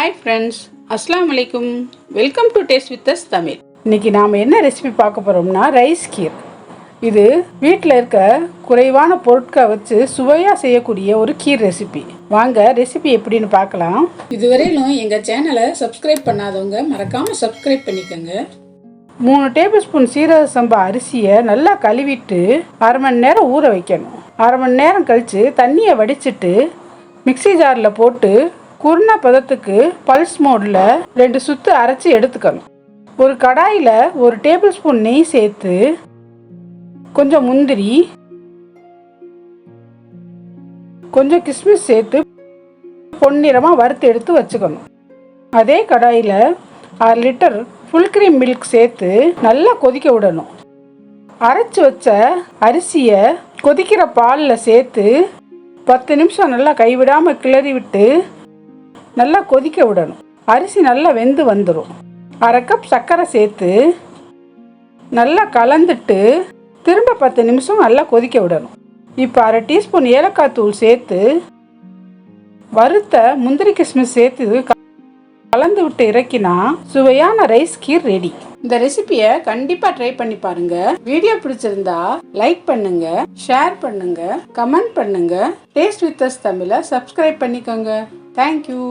Hi friends, அஸ்ஸலாமு அலைக்கும். Welcome to taste with us Tamil. இன்னைக்கு நாம் என்ன ரெசிபி பார்க்க போகிறோம்னா ரைஸ் கீர். இது வீட்டில் இருக்க குறைவான பொருட்களை வச்சு சுவையாக செய்யக்கூடிய ஒரு கீர் ரெசிபி. வாங்க ரெசிபி எப்படின்னு பார்க்கலாம். இதுவரையிலும் எங்கள் சேனலை சப்ஸ்கிரைப் பண்ணாதவங்க மறக்காமல் சப்ஸ்கிரைப் பண்ணிக்கோங்க. 3 டேபிள் ஸ்பூன் சீரக சம்பா அரிசியை நல்லா கழுவிட்டு அரை மணி நேரம் ஊற வைக்கணும். அரை மணி நேரம் கழித்து தண்ணியை வடிச்சிட்டு மிக்சி ஜாரில் போட்டு குருணை பதத்துக்கு பல்ஸ் மோடில் 2 சுத்து அரைச்சி எடுத்துக்கணும். ஒரு கடாயில் 1 டேபிள் ஸ்பூன் நெய் சேர்த்து கொஞ்சம் முந்திரி கொஞ்சம் கிஸ்மிஸ் சேர்த்து பொன்னிறமாக வறுத்து எடுத்து வச்சுக்கணும். அதே கடாயில் 6 லிட்டர் ஃபுல் க்ரீம் மில்க் சேர்த்து நல்லா கொதிக்க விடணும். அரைச்சி வச்ச அரிசியை கொதிக்கிற பாலில் சேர்த்து 10 நிமிஷம் நல்லா கைவிடாமல் கிளறி விட்டு நல்லா கொதிக்க விடணும். அரிசி நல்லா வெந்து வந்துடும். அரை கப் சர்க்கரை சேர்த்து நல்லா கலந்துட்டு திரும்ப 10 நிமிஷம் நல்லா கொதிக்க விடணும். இப்போ அரை டீஸ்பூன் ஏலக்காய் தூள் சேர்த்து வறுத்த முந்திரி கிஸ்மிஸ் சேர்த்து கலந்து விட்டு இறக்கினா சுவையான ரைஸ் கீர் ரெடி. இந்த ரெசிபியை கண்டிப்பாக ட்ரை பண்ணி பாருங்க. வீடியோ பிடிச்சிருந்தா லைக் பண்ணுங்க, ஷேர் பண்ணுங்க, கமெண்ட் பண்ணுங்க. டேஸ்ட் வித் அஸ் தமிழை சப்ஸ்கிரைப் பண்ணிக்கோங்க. தேங்க்யூ.